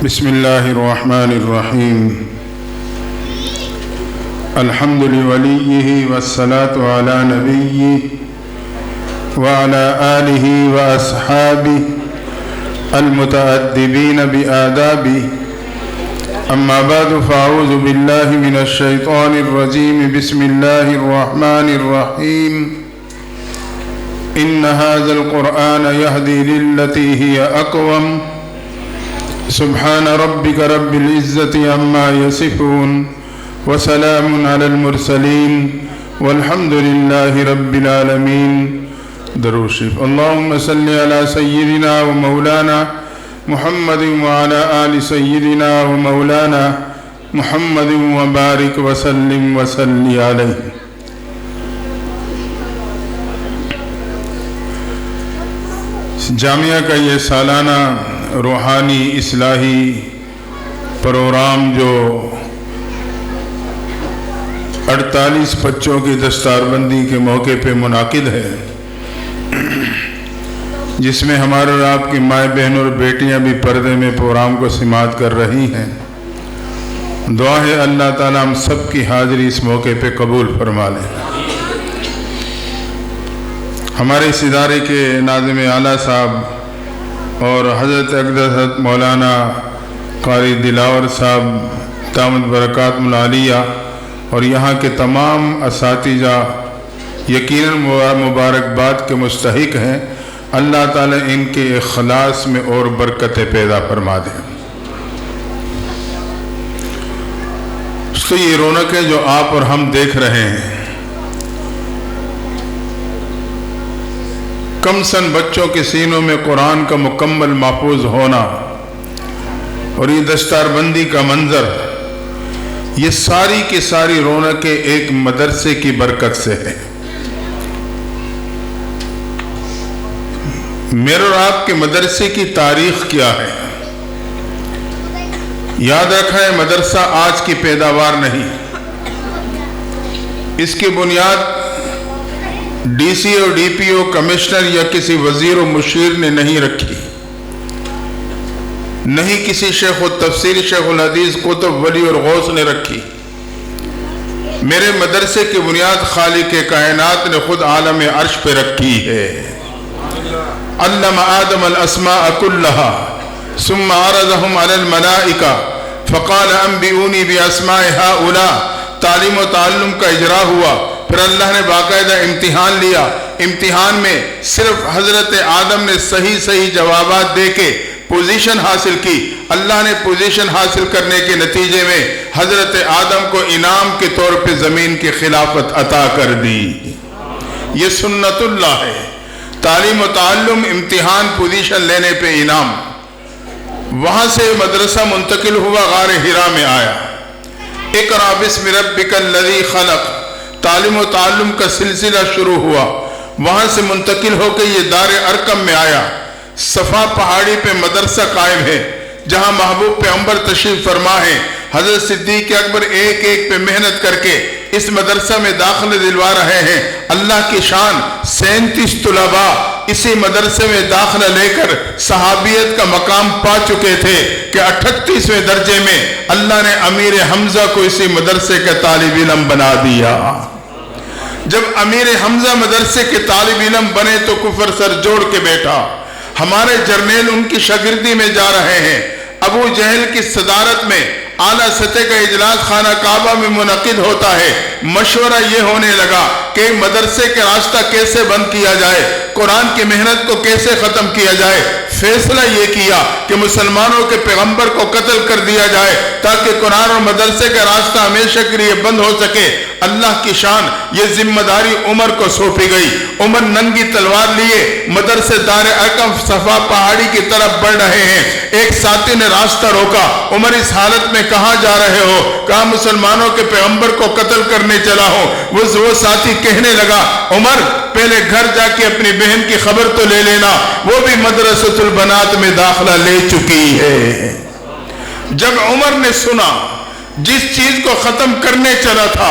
بسم الله الرحمن الرحيم. الحمد لوليه والصلاة على نبيه وعلى آله وأصحابه المتأدبين بآدابه. أما بعد فأعوذ بالله من الشيطان الرجيم. بسم الله الرحمن الرحيم. إن هذا القرآن يهدي للتي هي أقوم. سبحان ربك رب العزة عما يصفون وسلام على المرسلين والحمد لله رب العالمين. درود شریف. اللهم صل على سيدنا ومولانا محمد وعلى آل سيدنا ومولانا محمد وبارك وسلم وصل عليه. جامعہ کا یہ سالانہ روحانی اصلاحی پروگرام جو 48 بچوں کی دستار بندی کے موقع پہ منعقد ہے، جس میں ہمارے اور آپ کی مائیں بہن اور بیٹیاں بھی پردے میں پروگرام کو سماعت کر رہی ہیں، دعا ہے اللہ تعالیٰ ہم سب کی حاضری اس موقع پہ قبول فرما لیں. ہمارے اس ادارے کے ناظم اعلیٰ صاحب اور حضرت اقدس مولانا قاری دلاور صاحب دامت برکاتہم العالیہ اور یہاں کے تمام اساتذہ یقیناً مبارکباد کے مستحق ہیں. اللہ تعالیٰ ان کے اخلاص میں اور برکتیں پیدا فرما دیں. تو یہ رونقیں جو آپ اور ہم دیکھ رہے ہیں، کم سن بچوں کے سینوں میں قرآن کا مکمل محفوظ ہونا اور یہ دستار بندی کا منظر، یہ ساری کی ساری رونقیں ایک مدرسے کی برکت سے ہے. میرے اور آپ کے مدرسے کی تاریخ کیا ہے؟ یاد رکھا ہے، مدرسہ آج کی پیداوار نہیں. اس کی بنیاد ڈی سی اور ڈی پی او، کمشنر یا کسی وزیر و مشیر نے نہیں رکھی، نہیں کسی شیخ التفسیر، شیخ الحدیث، قطب، ولی اور غوث نے رکھی. میرے مدرسے کی بنیاد خالق کائنات نے خود عالم عرش پہ رکھی ہے. علم آدم الاسماء كلها ثم عرضهم على الملائکہ فقال انبئونی باسماء هؤلاء. تعلیم و تعلم کا اجرا ہوا، پھر اللہ نے باقاعدہ امتحان لیا. امتحان میں صرف حضرت آدم نے صحیح جوابات دے کے پوزیشن حاصل کی. اللہ نے پوزیشن حاصل کرنے کے نتیجے میں حضرت آدم کو انعام کے طور پہ زمین کی خلافت عطا کر دی. یہ سنت اللہ ہے. تعلیم و تعلم، امتحان، پوزیشن لینے پہ انعام. وہاں سے مدرسہ منتقل ہوا، غار حرا میں آیا. اقرأ بسم ربک الذی خلق. تعلیم و تعلم کا سلسلہ شروع ہوا. وہاں سے منتقل ہو کے یہ دار ارقم میں آیا. صفا پہاڑی پہ مدرسہ قائم ہے، جہاں محبوب پیغمبر تشریف فرما ہے. حضرت صدیق اکبر ایک پہ محنت کر کے اس مدرسہ میں داخلے دلوا رہے ہیں. اللہ کی شان، 37 طلباء اسی مدرسے میں داخلہ لے کر صحابیت کا مقام پا چکے تھے کہ 38ویں درجے میں اللہ نے امیر حمزہ کو اسی مدرسے کا طالب علم بنا دیا. جب امیر حمزہ مدرسے کے طالب علم بنے تو کفر سر جوڑ کے بیٹھا. ہمارے جرنیل ان کی شاگردی میں جا رہے ہیں. ابو جہل کی صدارت میں اعلیٰ سطح کا اجلاس خانہ کعبہ میں منعقد ہوتا ہے. مشورہ یہ ہونے لگا کہ مدرسے کے راستہ کیسے بند کیا جائے، قرآن کی محنت کو کیسے ختم کیا جائے. فیصلہ یہ کیا کہ مسلمانوں کے پیغمبر کو قتل کر دیا جائے تاکہ قرآن اور مدرسے کا راستہ ہمیشہ کے لیے بند ہو سکے. اللہ کی شان، یہ ذمہ داری عمر کو سونپی گئی. عمر ننگی تلوار لیے مدرسے دار ارقم صفا پہاڑی کی طرف بڑھ رہے ہیں. ایک ساتھی نے راستہ روکا. عمر اس حالت میں کہاں جا رہے ہو؟ کہا مسلمانوں کے پیغمبر کو قتل کرنے چلا ہوں. وہ ساتھی کہنے لگا عمر پہلے گھر جا کے اپنی بہن کی خبر تو لے لینا، وہ بھی مدرسۃ البنات میں داخلہ لے چکی ہے. جب عمر نے سنا جس چیز کو ختم کرنے چلا تھا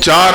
4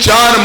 4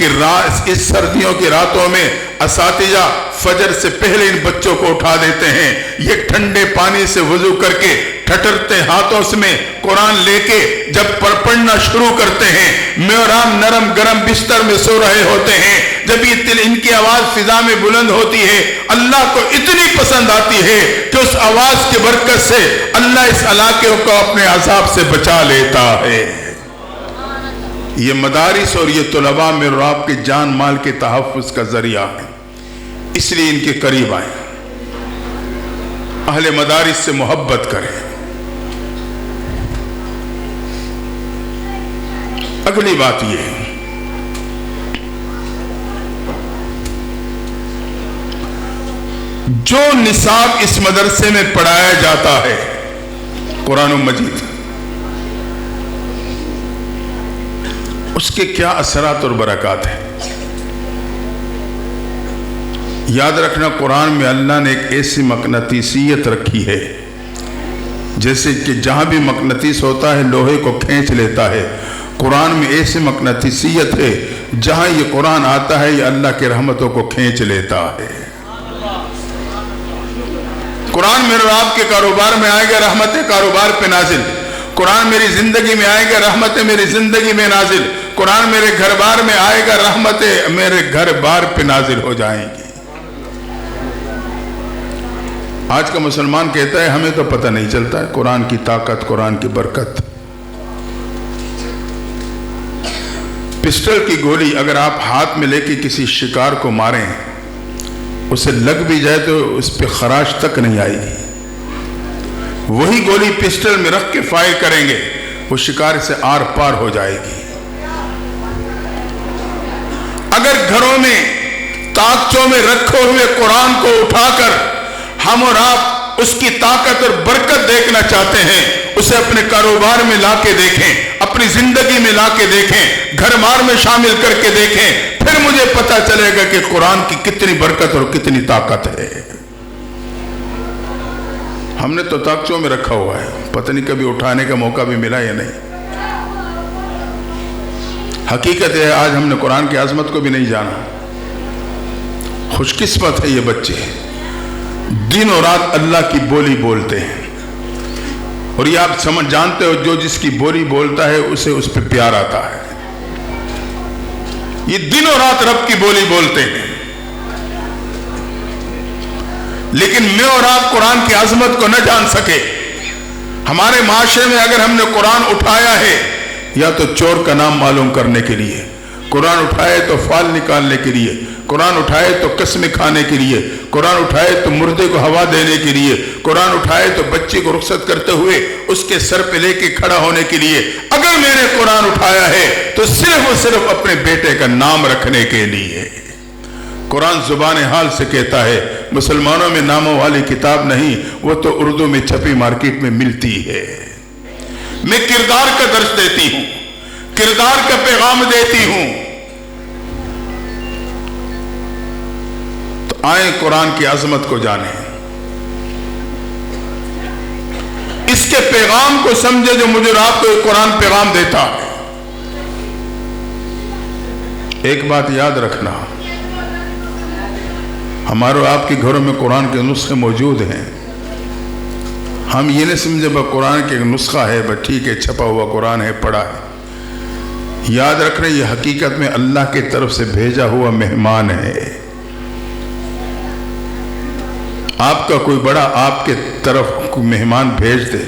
کہ اس سردیوں کی راتوں میں اساتذہ فجر سے پہلے ان بچوں کو اٹھا دیتے ہیں، یہ ٹھنڈے پانی سے وضو کر کے ٹھٹرتے ہاتھوں میں قرآن لے کے جب پڑھنا شروع کرتے ہیں، میرام نرم گرم بستر میں سو رہے ہوتے ہیں، جب یہ ان کی آواز فضا میں بلند ہوتی ہے، اللہ کو اتنی پسند آتی ہے کہ اس آواز کی برکت سے اللہ اس علاقے کو اپنے عذاب سے بچا لیتا ہے۔ یہ مدارس اور یہ طلباء میرے اور آپ کے جان مال کے تحفظ کا ذریعہ ہے، اس لیے ان کے قریب آئیں، اہل مدارس سے محبت کریں۔ اگلی بات یہ ہے، جو نصاب اس مدرسے میں پڑھایا جاتا ہے قرآن مجید، اس کے کیا اثرات اور برکات ہیں؟ یاد رکھنا، قرآن میں اللہ نے ایک ایسی مقناطیسیت رکھی ہے جیسے کہ جہاں بھی مقناطیس ہوتا ہے لوہے کو کھینچ لیتا ہے۔ قرآن میں ایسی مقناطیسیت ہے، جہاں یہ قرآن آتا ہے یہ اللہ کی رحمتوں کو کھینچ لیتا ہے۔ قرآن میرے اور آپ کے کاروبار میں آئے گا، رحمت کاروبار پہ نازل۔ قرآن میری زندگی میں آئے گا، رحمت میری زندگی میں نازل۔ قرآن میرے گھر بار میں آئے گا، رحمت میرے گھر بار پہ نازل ہو جائیں گی۔ آج کا مسلمان کہتا ہے ہمیں تو پتہ نہیں چلتا ہے قرآن کی طاقت، قرآن کی برکت۔ پسٹل کی گولی اگر آپ ہاتھ میں لے کے کسی شکار کو ماریں، اسے لگ بھی جائے تو اس پہ خراش تک نہیں آئے گی۔ وہی گولی پسٹل میں رکھ کے فائر کریں گے، وہ شکار سے آر پار ہو جائے گی۔ اگر گھروں میں طاقتوں میں رکھے ہوئے قرآن کو اٹھا کر ہم اور آپ اس کی طاقت اور برکت دیکھنا چاہتے ہیں، اسے اپنے کاروبار میں لا کے دیکھیں، اپنی زندگی میں لا کے دیکھیں، گھر بار میں شامل کر کے دیکھیں، پھر مجھے پتا چلے گا کہ قرآن کی کتنی برکت اور کتنی طاقت ہے۔ ہم نے تو طاقتوں میں رکھا ہوا ہے، پتہ نہیں کبھی اٹھانے کا موقع بھی ملا یا نہیں۔ حقیقت ہے آج ہم نے قرآن کی عظمت کو بھی نہیں جانا۔ خوش قسمت ہے یہ بچے، دن اور رات اللہ کی بولی بولتے ہیں، اور یہ آپ جانتے ہو جو جس کی بولی بولتا ہے اسے اس پہ پیار آتا ہے۔ یہ دن اور رات رب کی بولی بولتے ہیں، لیکن میں اور آپ قرآن کی عظمت کو نہ جان سکے۔ ہمارے معاشرے میں اگر ہم نے قرآن اٹھایا ہے یا تو چور کا نام معلوم کرنے کے لیے، قرآن اٹھائے تو فال نکالنے کے لیے، قرآن اٹھائے تو قسمیں کھانے کے لیے، قرآن اٹھائے تو مردے کو ہوا دینے کے لیے، قرآن اٹھائے تو بچے کو رخصت کرتے ہوئے اس کے سر پہ لے کے کھڑا ہونے کے لیے۔ اگر میں نے قرآن اٹھایا ہے تو صرف اور صرف اپنے بیٹے کا نام رکھنے کے لیے۔ قرآن زبان حال سے کہتا ہے مسلمانوں میں ناموں والی کتاب نہیں، وہ تو اردو میں چھپی مارکیٹ میں ملتی ہے۔ میں کردار کا درس دیتی ہوں، کردار کا پیغام دیتی ہوں۔ تو آئیں قرآن کی عظمت کو جانیں، اس کے پیغام کو سمجھے جو مجھے آپ کو قرآن پیغام دیتا ہے۔ ایک بات یاد رکھنا، ہمارے آپ کے گھروں میں قرآن کے نسخے موجود ہیں۔ ہم یہ نہیں سمجھے بس قرآن کے نسخہ ہے، بس ٹھیک ہے چھپا ہوا قرآن ہے پڑھا ہے۔ یاد رکھنا یہ حقیقت میں اللہ کی طرف سے بھیجا ہوا مہمان ہے۔ آپ کا کوئی بڑا آپ کے طرف کوئی مہمان بھیج دے،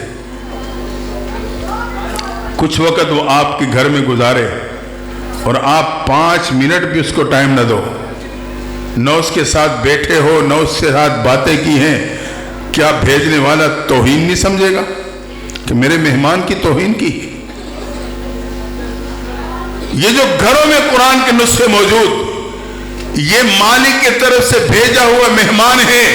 کچھ وقت وہ آپ کے گھر میں گزارے اور آپ 5 منٹ بھی اس کو ٹائم نہ دو، نہ اس کے ساتھ بیٹھے ہو، نہ اس کے ساتھ باتیں کی ہیں، کیا بھیجنے والا توہین نہیں سمجھے گا کہ میرے مہمان کی توہین کی؟ یہ جو گھروں میں قرآن کے نسخے موجود، یہ مالک کی طرف سے بھیجا ہوا مہمان ہے۔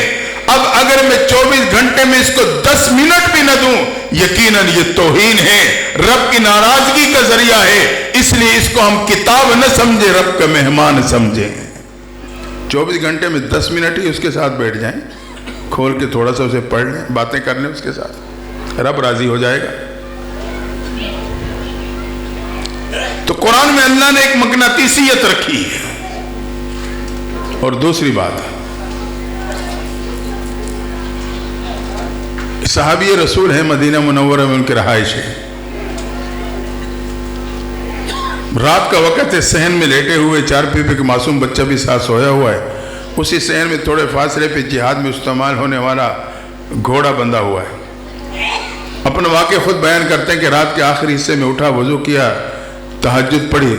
اب اگر میں 24 گھنٹے میں اس کو 10 منٹ بھی نہ دوں، یقیناً یہ توہین ہے، رب کی ناراضگی کا ذریعہ ہے۔ اس لیے اس کو ہم کتاب نہ سمجھے، رب کا مہمان سمجھیں۔ 24 گھنٹے میں 10 منٹ ہی اس کے ساتھ بیٹھ جائیں، کھول کے تھوڑا سا اسے پڑھ لیں، باتیں کر لیں اس کے ساتھ، رب راضی ہو جائے گا۔ تو قرآن میں اللہ نے ایک مقناطیسیت رکھی ہے۔ اور دوسری بات، صحابی رسول ہیں، مدینہ منورہ میں ان کی رہائش ہے، رات کا وقت ہے، صحن میں لیٹے ہوئے، چارپائی پہ معصوم بچہ بھی ساتھ سویا ہوا ہے، اسی صحن میں تھوڑے فاصلے پہ جہاد میں استعمال ہونے والا گھوڑا بندھا ہوا ہے۔ اپنا واقعہ خود بیان کرتے ہیں کہ رات کے آخری حصے میں اٹھا، وضو کیا، تہجد پڑھی،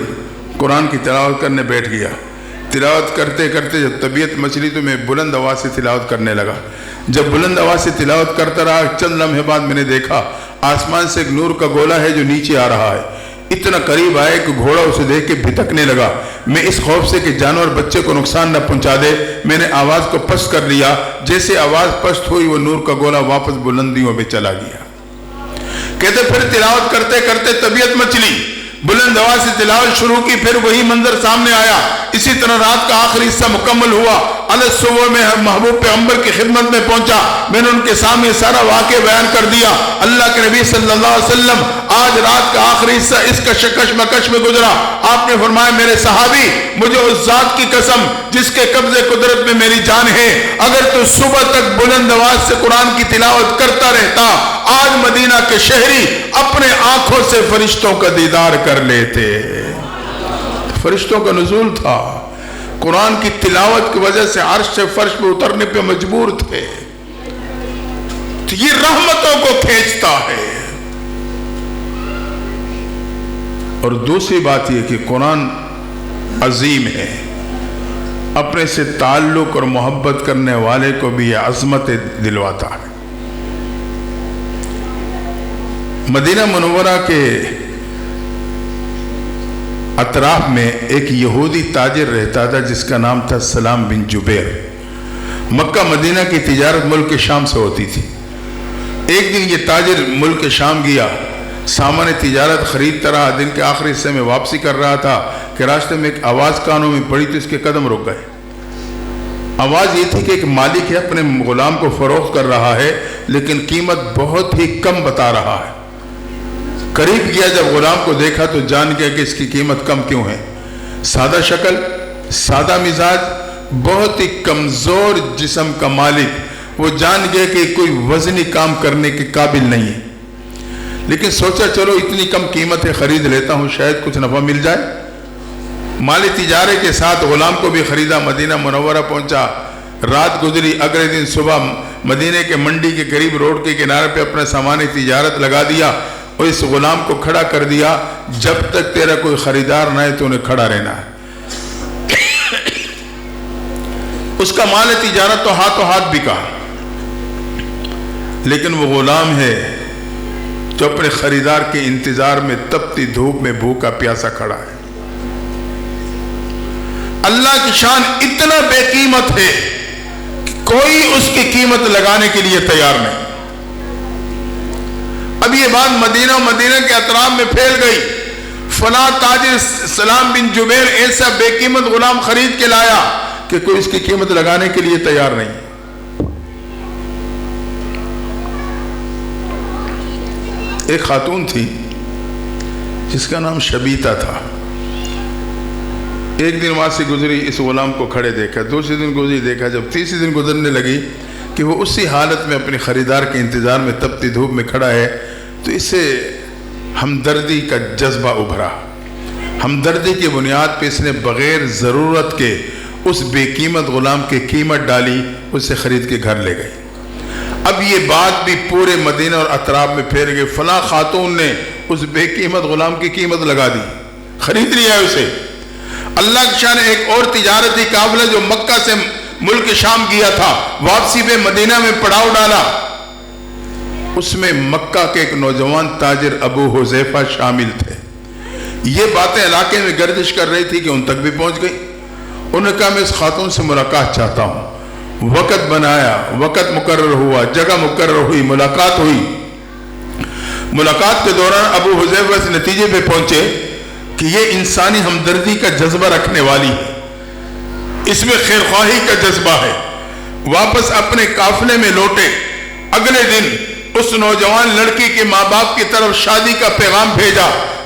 قرآن کی تلاوت کرنے بیٹھ گیا۔ تلاوت کرتے کرتے جب طبیعت مچلی تو میں بلند آواز سے تلاوت کرنے لگا۔ جب بلند آواز سے تلاوت کرتا رہا، چند لمحے بعد میں نے دیکھا آسمان سے ایک نور کا گولا ہے جو نیچے آ رہا ہے۔ اتنا قریب آئے کہ گھوڑا اسے دیکھ کے بھٹکنے لگا۔ میں اس خوف سے کہ جانور بچے کو نقصان نہ پہنچا دے، میں نے آواز کو پست کر لیا۔ جیسے آواز پست ہوئی، وہ نور کا گولا واپس بلندیوں میں چلا گیا۔ کہتے پھر تلاوت کرتے کرتے طبیعت مچلی، بلند آواز سے تلاوت شروع کی، پھر وہی منظر سامنے آیا۔ اسی طرح رات کا آخری حصہ مکمل ہوا، صبح میں محبوب پیغمبر کی خدمت میں پہنچا، میں نے ان کے سامنے سارا واقعہ بیان کر دیا۔ اللہ کے نبی صلی اللہ علیہ وسلم آج رات کا آخری حصہ اس کا کشمکش میں گزرا۔ آپ نے فرمایا میرے صحابی، مجھے اس ذات کی قسم جس کے قبضے قدرت میں میری جان ہے، اگر تو صبح تک بلند آواز سے قرآن کی تلاوت کرتا رہتا، آج مدینہ کے شہری اپنے آنکھوں سے فرشتوں کا دیدار کر لیتے۔ فرشتوں کا نزول تھا، قرآن کی تلاوت کی وجہ سے عرش سے فرش پہ اترنے پہ مجبور تھے۔ تو یہ رحمتوں کو کھینچتا ہے۔ اور دوسری بات یہ کہ قرآن عظیم ہے، اپنے سے تعلق اور محبت کرنے والے کو بھی یہ عظمت دلواتا ہے۔ مدینہ منورہ کے اطراف میں ایک یہودی تاجر رہتا تھا جس کا نام تھا سلام بن جبیر۔ مکہ مدینہ کی تجارت ملک شام سے ہوتی تھی۔ ایک دن یہ تاجر ملک شام گیا، سامان تجارت خریدتا رہا، دن کے آخری حصے میں واپسی کر رہا تھا کہ راستے میں ایک آواز کانوں میں پڑی تو اس کے قدم رک گئے۔ آواز یہ تھی کہ ایک مالک ہے اپنے غلام کو فروخت کر رہا ہے، لیکن قیمت بہت ہی کم بتا رہا ہے۔ قریب گیا، جب غلام کو دیکھا تو جان گیا کہ اس کی قیمت کم کیوں ہے۔ سادہ شکل، سادہ مزاج، بہت ہی کمزور جسم کا مالک، وہ جان گیا کہ کوئی وزنی کام کرنے کے قابل نہیں ہے، لیکن سوچا چلو اتنی کم قیمت ہے، خرید لیتا ہوں، شاید کچھ نفع مل جائے۔ مالی تجارے کے ساتھ غلام کو بھی خریدا، مدینہ منورہ پہنچا، رات گزری، اگلے دن صبح مدینہ کے منڈی کے قریب روڈ کے کنارے پہ اپنا سامان تجارت لگا دیا اور اس غلام کو کھڑا کر دیا، جب تک تیرا کوئی خریدار نہ ہے تو انہیں کھڑا رہنا ہے۔ اس کا مال تجارت تو ہاتھوں ہاتھ بکا، لیکن وہ غلام ہے جو اپنے خریدار کے انتظار میں تپتی دھوپ میں بھوکا پیاسا کھڑا ہے۔ اللہ کی شان اتنا بے قیمت ہے کہ کوئی اس کی قیمت لگانے کے لیے تیار نہیں۔ اب یہ بات مدینہ کے اطراف میں پھیل گئی، فلاں تاجر سلام بن جبیر ایسا بے قیمت غلام خرید کے لایا کہ کوئی اس کی قیمت لگانے کے لیے تیار نہیں۔ ایک خاتون تھی جس کا نام شبیتا تھا۔ ایک دن وہاں سے گزری، اس غلام کو کھڑے دیکھا، دوسرے دن گزری دیکھا، جب تیسرے دن گزرنے لگی کہ وہ اسی حالت میں اپنے خریدار کے انتظار میں تپتی دھوپ میں کھڑا ہے، تو اس سے ہمدردی کا جذبہ ابھرا۔ ہمدردی کی بنیاد پہ اس نے بغیر ضرورت کے اس بے قیمت غلام کی قیمت ڈالی، اسے خرید کے گھر لے گئی۔ اب یہ بات بھی پورے مدینہ اور اطراف میں پھیل گئی، فلاں خاتون نے اس بے قیمت غلام کی قیمت لگا دی، خرید لیا ہے اسے۔ اللہ کی شان ایک اور تجارتی قافلہ جو مکہ سے ملک شام گیا تھا، واپسی پہ مدینہ میں پڑاؤ ڈالا، اس میں مکہ کے ایک نوجوان تاجر ابو حذیفہ شامل تھے۔ یہ باتیں علاقے میں گردش کر رہی تھی کہ ان تک بھی پہنچ گئی۔ انہوں نے کہا میں اس خاتون سے ملاقات چاہتا ہوں۔ وقت بنایا، وقت مقرر ہوا، جگہ مقرر ہوئی، ملاقات ہوئی۔ ملاقات کے دوران ابو حذیفہ اس نتیجے پہ پہنچے کہ یہ انسانی ہمدردی کا جذبہ رکھنے والی ہے، اس میں خیر خواہی کا جذبہ ہے۔ واپس اپنے قافلے میں لوٹے، اگلے دن اس نوجوان لڑکی کے ماں باپ کی طرف شادی کا پیغام بھیجا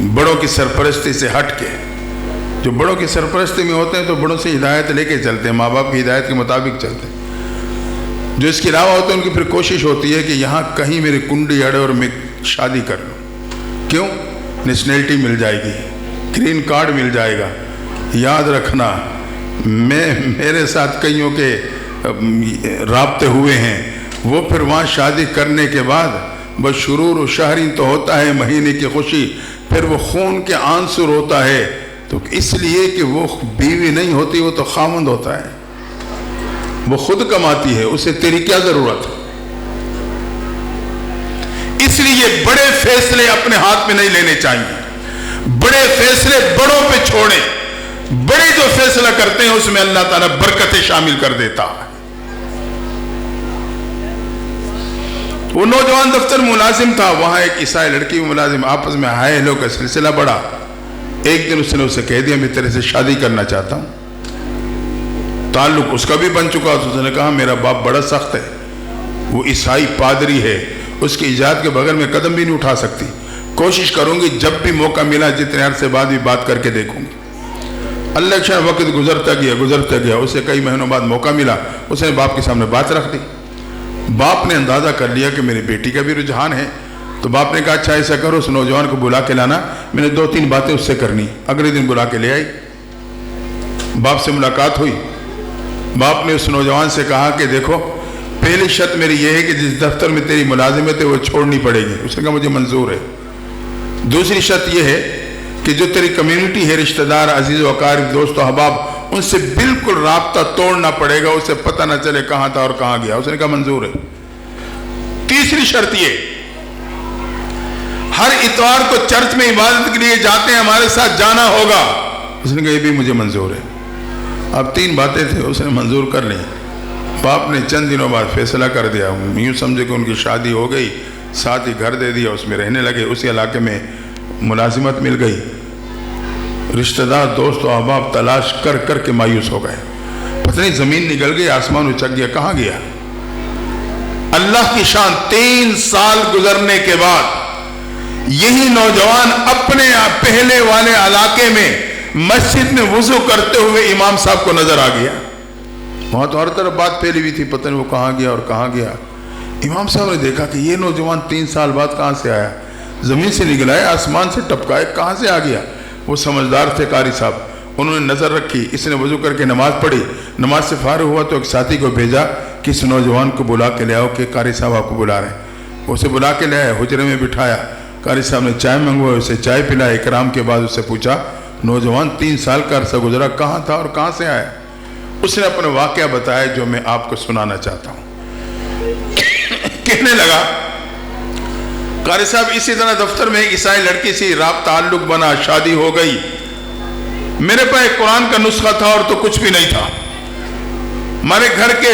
بڑوں کی سرپرستی سے ہٹ کے، جو بڑوں کی سرپرستی میں ہوتے ہیں تو بڑوں سے ہدایت لے کے چلتے ہیں، ماں باپ کی ہدایت کے مطابق چلتے ہیں۔ جو اس کے علاوہ ہوتے ہیں ان کی پھر کوشش ہوتی ہے کہ یہاں کہیں میری کنڈی اڑے اور میں شادی کر لوں۔ کیوں؟ نیشنلٹی مل جائے گی، گرین کارڈ مل جائے گا۔ یاد رکھنا، میرے ساتھ کئیوں کے رابطے ہوئے ہیں، وہ پھر وہاں شادی کرنے کے بعد بس شرور و شہری تو ہوتا ہے مہینے کی خوشی، پھر وہ خون کے آنسر ہوتا ہے، تو اس لیے کہ وہ بیوی نہیں ہوتی، وہ تو خامند ہوتا ہے، وہ خود کماتی ہے، اسے تیری کیا ضرورت ہے؟ اس لیے بڑے فیصلے اپنے ہاتھ میں نہیں لینے چاہیے، بڑے فیصلے بڑوں پہ چھوڑیں، بڑے جو فیصلہ کرتے ہیں اس میں اللہ تعالیٰ برکتیں شامل کر دیتا ہے۔ وہ نوجوان دفتر ملازم تھا، وہاں ایک عیسائی لڑکی ملازم، آپس میں ہائے ہیلو کا سلسلہ بڑھا۔ ایک دن اس نے اسے کہہ دیا میں تیرے سے شادی کرنا چاہتا ہوں۔ تعلق اس کا بھی بن چکا، اس نے کہا میرا باپ بڑا سخت ہے، وہ عیسائی پادری ہے، اس کی اجازت کے بغیر میں قدم بھی نہیں اٹھا سکتی، کوشش کروں گی جب بھی موقع ملا جتنے عرصے بعد بھی بات کر کے دیکھوں گی۔ اللہ کے وقت گزرتا گیا، اسے کئی مہینوں بعد موقع ملا، اس نے باپ کے سامنے بات رکھ دی۔ باپ نے اندازہ کر لیا کہ میری بیٹی کا بھی رجحان ہے، تو باپ نے کہا اچھا ایسا کرو اس نوجوان کو بلا کے لانا، میں نے 2-3 باتیں اس سے کرنی۔ اگلے دن بلا کے لے آئی، باپ سے ملاقات ہوئی۔ باپ نے اس نوجوان سے کہا کہ دیکھو پہلی شرط میری یہ ہے کہ جس دفتر میں تیری ملازمت ہے وہ چھوڑنی پڑے گی۔ اس نے کہا مجھے منظور ہے۔ دوسری شرط یہ ہے کہ جو تیری کمیونٹی ہے، رشتہ دار، عزیز و اقارب، دوست و احباب، ان سے بالکل رابطہ توڑنا پڑے گا، اسے پتہ نہ چلے کہاں تھا اور کہاں گیا۔ اس نے کہا منظور ہے۔ تیسری شرط یہ، ہر اتوار کو چرچ میں عبادت کے لیے جاتے ہیں، ہمارے ساتھ جانا ہوگا۔ اس نے کہا یہ بھی مجھے منظور ہے۔ اب 3 باتیں تھے، اس نے منظور کر لی۔ باپ نے چند دنوں بعد فیصلہ کر دیا، یوں سمجھے کہ ان کی شادی ہو گئی، ساتھ ہی گھر دے دیا، اس میں رہنے لگے، اسی علاقے میں ملازمت مل گئی۔ رشتہ دار، دوست و احباب تلاش کر کر کے مایوس ہو گئے، پتہ نہیں زمین نکل گئی، آسمان اچک گیا، کہاں گیا؟ اللہ کی شان، 3 سال گزرنے کے بعد یہی نوجوان اپنے پہلے والے علاقے میں مسجد میں وضو کرتے ہوئے امام صاحب کو نظر آ گیا۔ وہاں تو ہر طرف بات پھیلی ہوئی تھی، پتہ نہیں وہ کہاں گیا اور کہاں گیا۔ امام صاحب نے دیکھا کہ یہ نوجوان 3 سال بعد کہاں سے آیا، زمین سے نکلا ہے، آسمان سے ٹپکا ہے، کہاں سے آ گیا؟ وہ سمجھدار تھے قاری صاحب، انہوں نے نظر رکھی، اس نے وضو کر کے نماز پڑھی، نماز سے فارغ ہوا تو ایک ساتھی کو بھیجا کہ اس نوجوان کو بلا کے لے آؤ کہ قاری صاحب آپ کو بلا رہے ہیں۔ اسے بلا کے لے آئے، حجرے میں بٹھایا، قاری صاحب نے چائے منگوائی، اسے چائے پلائی، اکرام کے بعد اس سے پوچھا نوجوان 3 سال کا عرصہ گزرا، کہاں تھا اور کہاں سے آیا؟ اس نے اپنا واقعہ بتایا جو میں آپ کو سنانا چاہتا ہوں۔ کہنے لگا قاری صاحب اسی طرح دفتر میں ایک عیسائی لڑکی سے رابطہ تعلق بنا، شادی ہو گئی، میرے پاس ایک قرآن کا نسخہ تھا اور تو کچھ بھی نہیں تھا۔ ہمارے گھر کے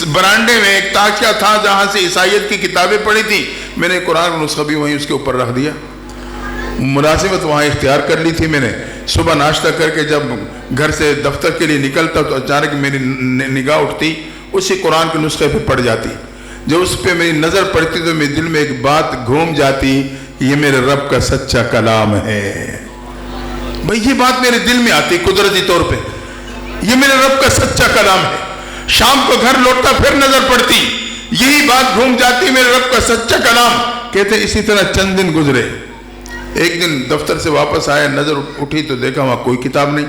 برانڈے میں ایک تاکچہ تھا جہاں سے عیسائیت کی کتابیں پڑھی تھی، میں نے قرآن کا نسخہ بھی وہیں اس کے اوپر رکھ دیا۔ ملازمت وہاں اختیار کر لی تھی میں نے۔ صبح ناشتہ کر کے جب گھر سے دفتر کے لیے نکلتا تو اچانک میری نگاہ اٹھتی، اسی قرآن کے نسخے پہ پڑ جاتی۔ جب اس پہ میری نظر پڑتی تو میرے دل میں ایک بات گھوم جاتی، یہ میرے رب کا سچا کلام ہے۔ بھئی یہ بات میرے دل میں آتی قدرتی طور پہ، یہ میرے رب کا سچا کلام ہے۔ شام کو گھر لوٹتا پھر نظر پڑتی، یہی بات گھوم جاتی، میرے رب کا سچا کلام۔ کہتے اسی طرح چند دن گزرے۔ ایک دن دفتر سے واپس آیا، نظر اٹھی تو دیکھا وہاں کوئی کتاب نہیں۔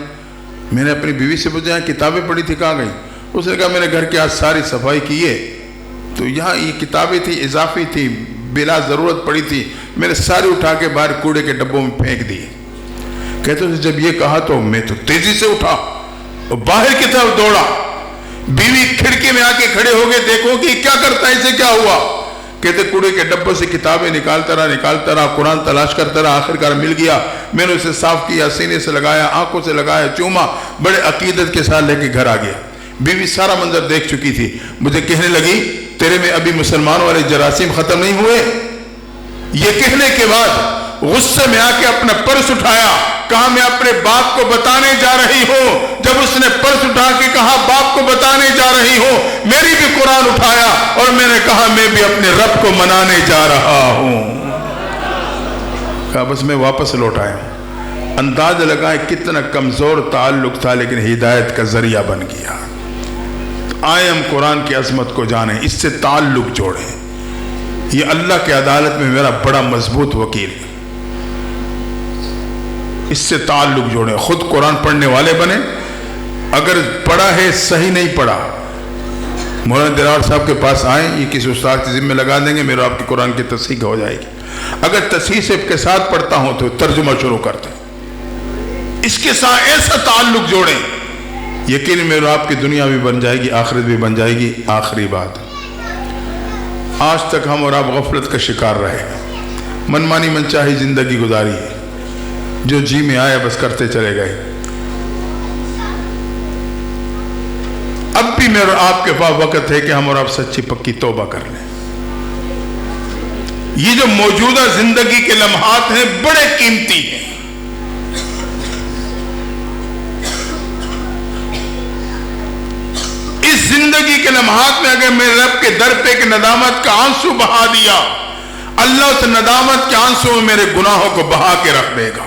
میں نے اپنی بیوی سے پوچھا کتابیں پڑھی تھی کہاں گئی؟ اس نے کہا میں نے گھر کی آج ساری صفائی کی ہے تو یہاں یہ کتابیں تھی، اضافی تھی، بلا ضرورت پڑی تھی، میں نے ساری اٹھا کے باہر کوڑے کے ڈبوں میں پھینک دی۔ کہتے ہیں جب یہ کہا تو میں تو تیزی سے اٹھا اور باہر کی طرف دوڑا۔ بیوی کھڑکی میں آ کے کھڑے ہو گئے، دیکھو کہ کیا کرتا ہے، اسے کیا ہوا؟ کہتے کوڑے کے ڈبوں سے کتابیں نکالتا رہا، قرآن تلاش کرتا رہا، آخرکار مل گیا۔ میں نے اسے صاف کیا، سینے سے لگایا، آنکھوں سے لگایا، چوما، بڑے عقیدت کے ساتھ لے کے گھر آ گیا۔ بیوی سارا منظر دیکھ چکی تھی، مجھے کہنے لگی تیرے میں ابھی مسلمانوں والے جراثیم ختم نہیں ہوئے؟ یہ کہنے کے بعد غصے میں آ کے اپنا پرس اٹھایا، کہا میں اپنے باپ کو بتانے جا رہی ہوں۔ جب اس نے پرس اٹھا کے کہا باپ کو بتانے جا رہی ہوں، میری بھی قرآن اٹھایا اور میں نے کہا میں بھی اپنے رب کو منانے جا رہا ہوں۔ کہا بس میں واپس لوٹ آیا ہوں۔ انداز لگائیں کتنا کمزور تعلق تھا لیکن ہدایت کا ذریعہ بن گیا۔ آئے ہم قرآن کی عظمت کو جانیں، اس سے تعلق جوڑیں۔ یہ اللہ کی عدالت میں میرا بڑا مضبوط وکیل ہے، اس سے تعلق جوڑیں۔ خود قرآن پڑھنے والے بنیں، اگر پڑھا ہے صحیح نہیں پڑھا مولانا دلال صاحب کے پاس آئیں، یہ کسی استاد کے ذمہ لگا دیں گے، میرا آپ کی قرآن کی تصحیح ہو جائے گی۔ اگر تصحیح سے کے ساتھ پڑھتا ہوں تو ترجمہ شروع کرتے ہیں، اس کے ساتھ ایسا تعلق جوڑیں، یقین میرا آپ کی دنیا بھی بن جائے گی، آخرت بھی بن جائے گی۔ آخری بات، آج تک ہم اور آپ غفلت کا شکار رہے، منمانی منچاہی زندگی گزاری ہے، جو جی میں آیا بس کرتے چلے گئے۔ اب بھی میرا آپ کے پاس وقت ہے کہ ہم اور آپ سچی پکی توبہ کر لیں۔ یہ جو موجودہ زندگی کے لمحات ہیں بڑے قیمتی ہیں، اس زندگی کے لمحات میں اگر میرے رب کے در پہ ایک ندامت کا آنسو بہا دیا، اللہ اس ندامت کے آنسو میں میرے گناہوں کو بہا کے رکھ دے گا۔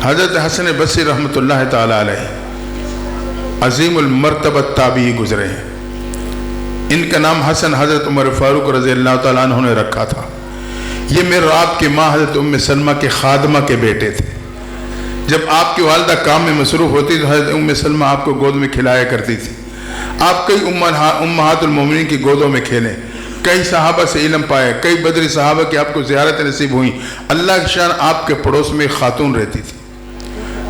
حضرت حسن بصری رحمۃ اللہ تعالی علیہ عظیم المرتبت تابعی گزرے ہیں، ان کا نام حسن حضرت عمر فاروق رضی اللہ تعالیٰ عنہ نے رکھا تھا۔ یہ میرے آپ کی ماں حضرت ام سلمہ کے خادمہ کے بیٹے تھے۔ جب آپ کی والدہ کام میں مصروف ہوتی تو حضرت ام سلمہ آپ کو گود میں کھلایا کرتی تھی۔ آپ کئی امہات المومنین کی گودوں میں کھیلیں، کئی صحابہ سے علم پائے، کئی بدری صحابہ کی آپ کو زیارت نصیب ہوئیں۔ اللہ کی شان آپ کے پڑوس میں ایک خاتون رہتی تھی،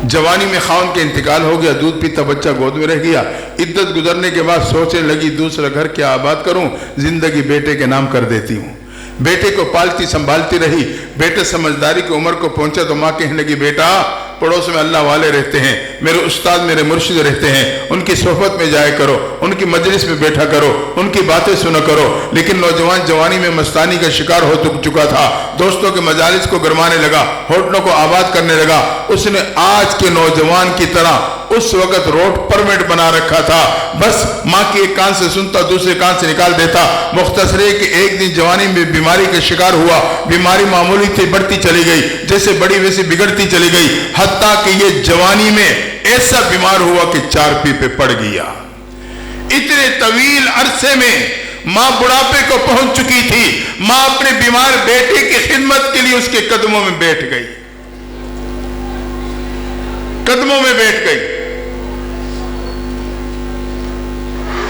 جوانی میں خاون کے انتقال ہو گیا، دودھ پیتا بچہ گود میں رہ گیا۔ عدت گزرنے کے بعد سوچنے لگی دوسرا گھر کیا آباد کروں، زندگی بیٹے کے نام کر دیتی ہوں۔ بیٹے کو پالتی سنبھالتی رہی، بیٹے سمجھداری کی عمر کو پہنچا تو ماں کہنے لگی بیٹا پڑوس میں اللہ والے رہتے ہیں، میرے استاد میرے مرشد رہتے ہیں، ان کی صحبت میں جایا کرو، ان کی مجلس میں بیٹھا کرو، ان کی باتیں سنا کرو۔ لیکن نوجوان جوانی میں مستانی کا شکار ہو چکا تھا، دوستوں کے مجالس کو گرمانے لگا، ہوٹلوں کو آباد کرنے لگا۔ اس نے آج کے نوجوان کی طرح اس وقت روڈ پرمٹ بنا رکھا تھا، بس ماں کی ایک کان سے سنتا دوسرے کان سے نکال دیتا۔ مختصر ہے کہ ایک دن جوانی میں بیماری کا شکار ہوا، بیماری معمولی تھی بڑھتی چلی گئی، جیسے بڑی ویسے بگڑتی چلی گئی، حتیٰ کہ یہ جوانی میں ایسا بیمار ہوا کہ چارپی پہ پڑ گیا۔ اتنے طویل عرصے میں ماں بڑھاپے کو پہنچ چکی تھی، ماں اپنے بیمار بیٹے کی خدمت کے لیے اس کے قدموں میں بیٹھ گئی، قدموں میں بیٹھ گئی۔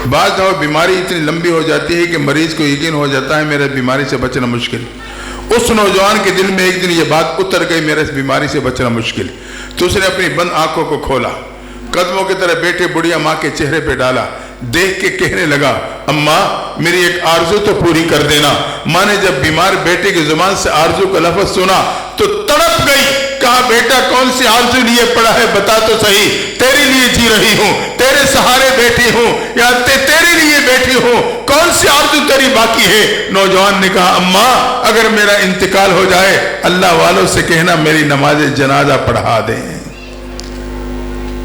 بعض دفعہ بیماری اتنی لمبی ہو جاتی ہے کہ مریض کو یقین ہو جاتا ہے میرے بیماری سے بچنا مشکل۔ اس نوجوان کے دل میں ایک دن یہ بات اتر گئی میرے اس بیماری سے بچنا مشکل، تو اس نے اپنی بند آنکھوں کو کھولا، قدموں کی طرح بیٹھے بڑھیا ماں کے چہرے پہ ڈالا، دیکھ کے کہنے لگا اماں میری ایک آرزو تو پوری کر دینا۔ ماں نے جب بیمار بیٹے کی زبان سے آرزو کا لفظ سنا تو تڑپ گئی، کہا بیٹا کون سی آرزو لیے پڑا ہے بتا تو صحیح، تیرے لیے جی رہی ہوں، تیرے سہارے بیٹھی ہوں یا تیرے لیے بیٹھی ہوں، کون سی آرزو تیری باقی ہے؟ نوجوان نے کہا اماں اگر میرا انتقال ہو جائے اللہ والوں سے کہنا میری نماز جنازہ پڑھا دیں۔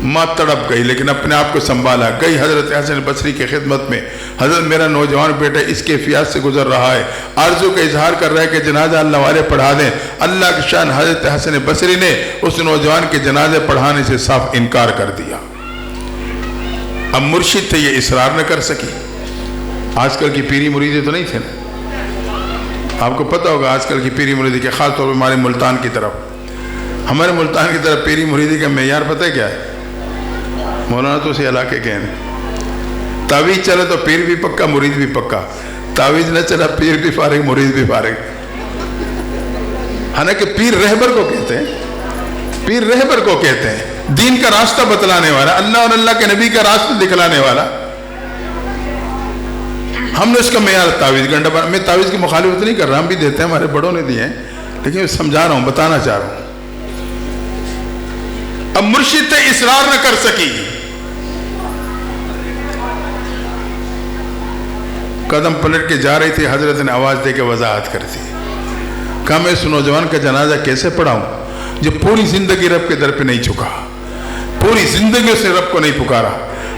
ماں تڑپ گئی لیکن اپنے آپ کو سنبھالا، گئی حضرت حسن بصری کی خدمت میں، حضرت میرا نوجوان بیٹا اس کیفیات سے گزر رہا ہے، آرزو کا اظہار کر رہا ہے کہ جنازہ اللہ والے پڑھا دیں۔ اللہ کی شان حضرت حسن بصری نے اس نوجوان کے جنازے پڑھانے سے صاف انکار کر دیا۔ اب مرشد تھے یہ اصرار نہ کر سکی۔ آج کل کی پیری مریدی تو نہیں تھے نا، آپ کو پتہ ہوگا آج کل کی پیری مریدی کے خاص طور پر ہمارے ملتان کی طرف، ہمارے ملتان کی طرف پیری مریدی کا معیار پتہ ہے کیا ہے؟ مولانا تو اسی علاقے کے ہیں، تعویذ چلا تو پیر بھی پکا مرید بھی پکا، تعویذ نہ چلا پیر بھی فارغ مرید بھی فارغ۔ حالانکہ پیر رہبر کو کہتے ہیں، پیر رہبر کو کہتے ہیں، دین کا راستہ بتلانے والا، اللہ اور اللہ کے نبی کا راستہ دکھلانے والا۔ ہم نے اس کا معیار تعویذ گنڈا بنا۔ میں تعویذ کی مخالفت نہیں کر رہا، ہم بھی دیتے ہیں، ہمارے بڑوں نے دیے ہیں، لیکن میں سمجھا رہا ہوں، بتانا چاہ رہا ہوں۔ اب مرشد تھے اصرار نہ کر سکی، قدم پلٹ کے جا رہی تھی، حضرت نے آواز دے کے وضاحت کر دی، کہا میں اس نوجوان کا جنازہ کیسے پڑھاؤں جو پوری زندگی رب کے در پہ نہیں جھکا، پوری زندگی اس نے رب کو نہیں پکارا،